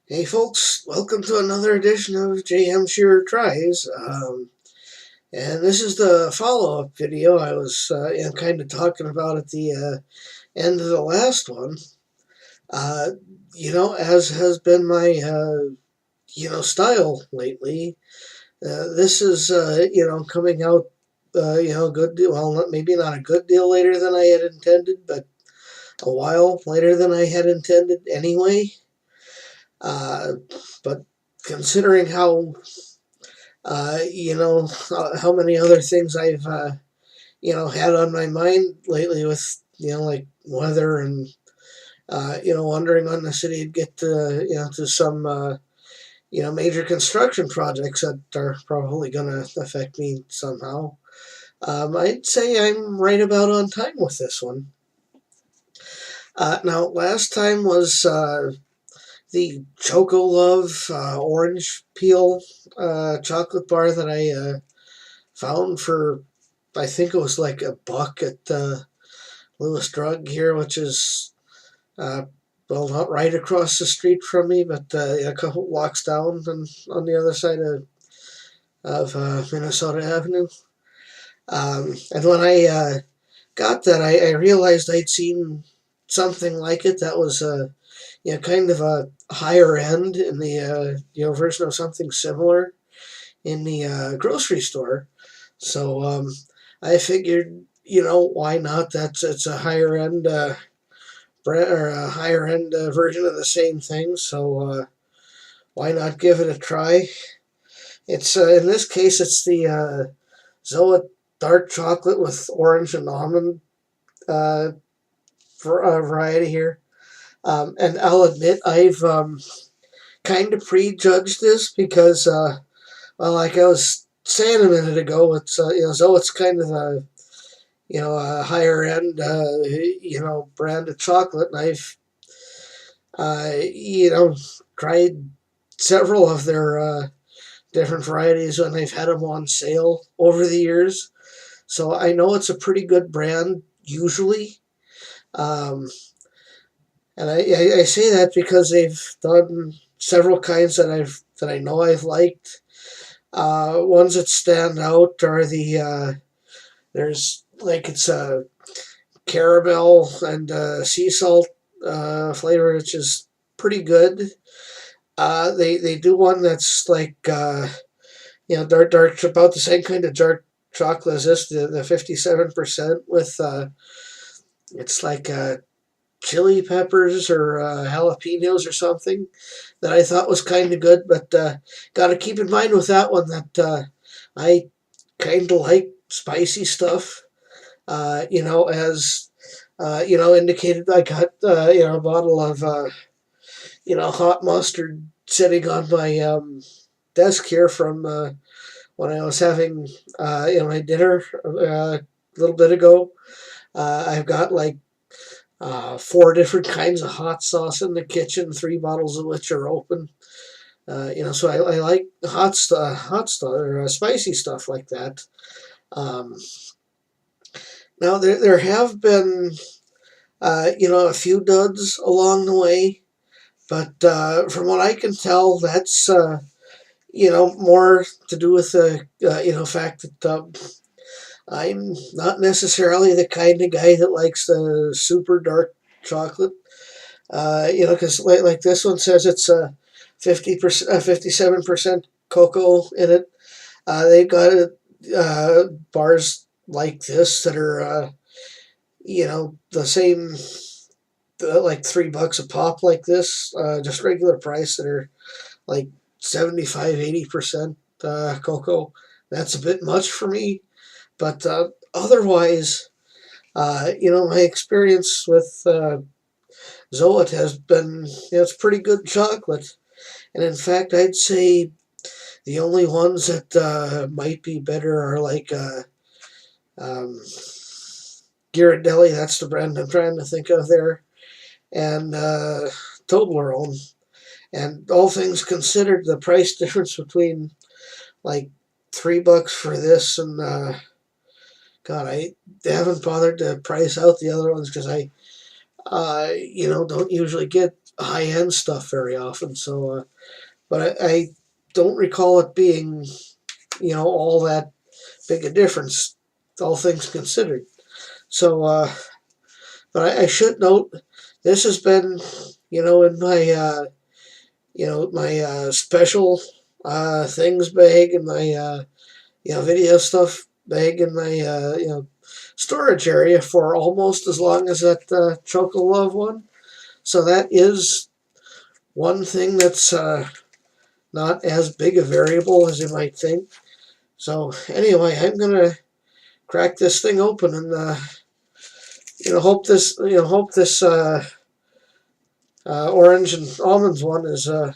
Hey folks, welcome to another edition of JMShearer Tries. And this is the follow-up video I was kind of talking about at the end of the last one. Uh, as has been my style lately, this is coming out good deal. Well, maybe not a good deal later than I had intended, but a while later than I had intended anyway. Uh, but considering how many other things I've had on my mind lately with like weather and wondering when the city would get to some major construction projects that are probably going to affect me somehow. I'd say I'm right about on time with this one. Now, last time was the Chocolove orange peel chocolate bar that I found for, I think it was like $1 at Lewis Drug here, which is well, not right across the street from me, but a couple blocks down and on the other side of Minnesota Avenue. And when I got that, I realized I'd seen something like it that was kind of a higher end in the version of something similar in the grocery store. So I figured, why not? It's a higher end brand or a higher end version of the same thing. So why not give it a try? It's in this case, it's the Zoet dark chocolate with orange and almond uh, variety here. And I'll admit, I've kind of prejudged this because, well, like I was saying a minute ago, it's Zoet's kind of a higher end brand of chocolate, and I've tried several of their different varieties when they've had them on sale over the years. So I know it's a pretty good brand usually. Um, and I say that because they've done several kinds that I know I've liked. Ones that stand out are there's like it's a caramel and sea salt flavor, which is pretty good. They do one that's like dark about the same kind of dark chocolate as this, the 57% with it's like chili peppers or jalapenos or something that I thought was kind of good. But got to keep in mind with that one that I kind of like spicy stuff. As indicated, I got a bottle of hot mustard sitting on my desk here from when I was having my dinner a little bit ago. I've got like 4 different kinds of hot sauce in the kitchen, 3 bottles of which are open. So I like hot stuff or spicy stuff like that. Um, Now there have been a few duds along the way, but from what I can tell, that's more to do with the fact that I'm not necessarily the kind of guy that likes the super dark chocolate. Because like this one says it's 50%, 57% cocoa in it. They've got bars like this that are the same, like $3 a pop like this, just regular price, that are like 75, 80% cocoa. That's a bit much for me, but otherwise, my experience with Zoet has been, it's pretty good chocolate. And in fact, I'd say the only ones that might be better are like um, Ghirardelli, that's the brand I'm trying to think of there, and Toblerone. And all things considered, the price difference between like $3 for this and God, I haven't bothered to price out the other ones because I don't usually get high-end stuff very often. So, but I don't recall it being, all that big a difference, all things considered. So, but I should note this has been, in my, my special things bag and my, video stuff bag in my, storage area for almost as long as that Chocolove one. So that is one thing that's not as big a variable as you might think. So anyway, I'm gonna crack this thing open and hope this orange and almonds one is better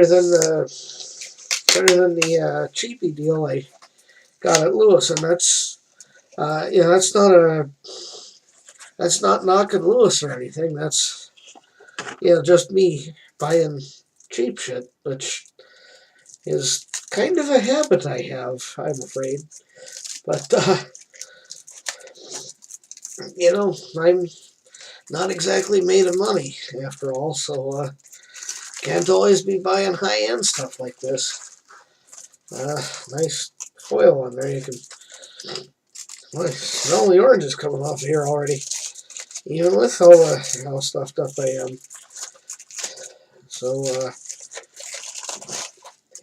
than the cheapy deal I got at Lewis, and that's not knocking Lewis or anything. That's just me buying cheap shit, which is kind of a habit I have, I'm afraid. But I'm not exactly made of money after all, so can't always be buying high-end stuff like this. Nice foil on there. You can smell the oranges coming off here already, even with how stuffed up I am. So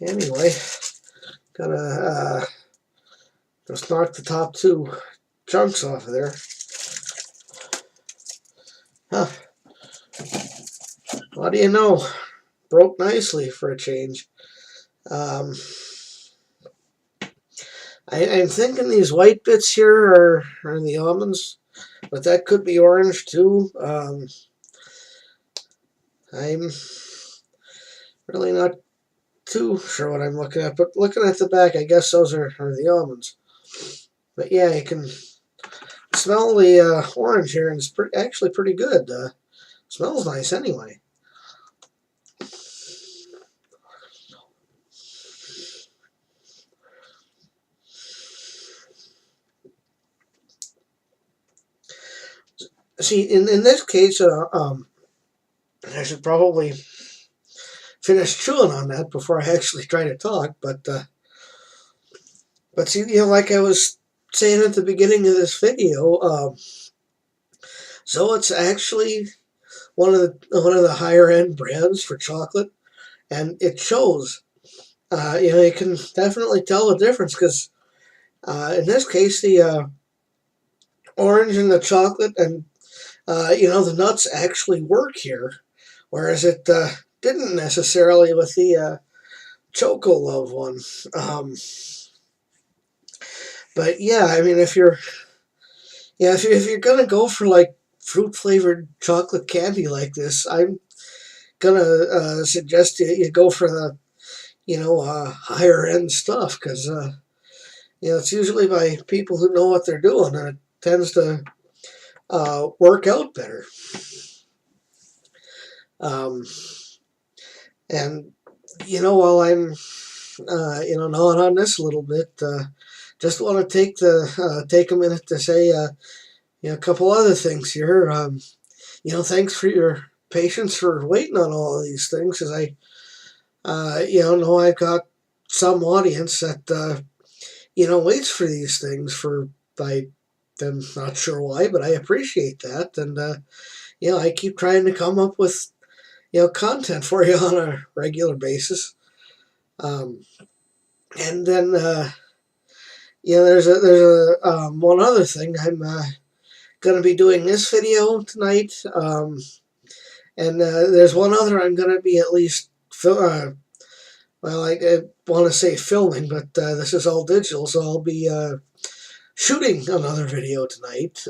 anyway, gonna just knock the top two chunks off of there. Huh. What do you know? Broke nicely for a change. I'm thinking these white bits here are the almonds, but that could be orange too. I'm really not too sure what I'm looking at, but looking at the back, I guess those are the almonds. But yeah, you can smell the orange here, and it's actually pretty good. Smells nice anyway. See, in this case, I should probably finish chewing on that before I actually try to talk. But see, like I was saying at the beginning of this video, Zoet's actually one of the higher end brands for chocolate, and it shows. You can definitely tell the difference because in this case, the orange and the chocolate and the nuts actually work here, whereas it didn't necessarily with the Chocolove one. But yeah, I mean, if you're gonna go for like fruit flavored chocolate candy like this, I'm gonna suggest you go for the higher end stuff because it's usually by people who know what they're doing, and it tends to work out better. And while I'm gnawing on this a little bit, just want to take a minute to say a couple other things here. Thanks for your patience for waiting on all of these things, because I know I've got some audience that waits for these things for I'm not sure why, but I appreciate that, and I keep trying to come up with content for you on a regular basis. And then there's a one other thing. I'm going to be doing this video tonight, and there's one other I'm going to be at least well, I want to say filming, but this is all digital, so I'll be shooting another video tonight.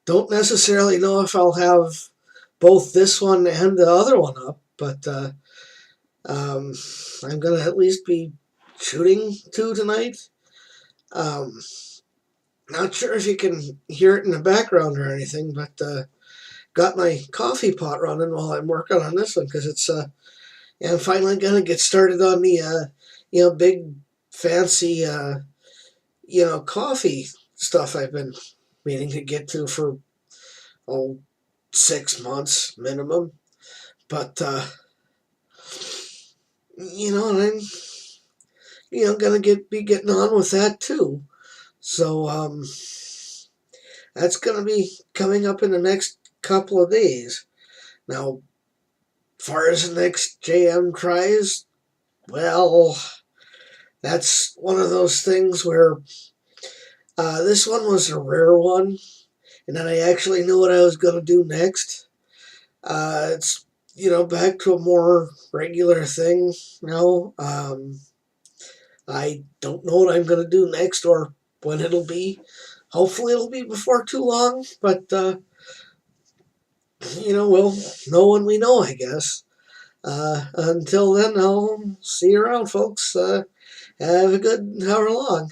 Don't necessarily know if I'll have both this one and the other one up, but I'm going to at least be shooting two tonight. Not sure if you can hear it in the background or anything, but got my coffee pot running while I'm working on this one, because it's I'm finally going to get started on the big fancy coffee stuff I've been meaning to get to for 6 months minimum. But and I'm gonna be getting on with that too. So that's gonna be coming up in the next couple of days. Now, far as the next JM tries, well, that's one of those things where this one was a rare one, and then I actually knew what I was gonna do next. It's back to a more regular thing now. I don't know what I'm going to do next or when it'll be. Hopefully, it'll be before too long, but we'll know when we know, I guess. Until then, I'll see you around, folks. Have a good however long.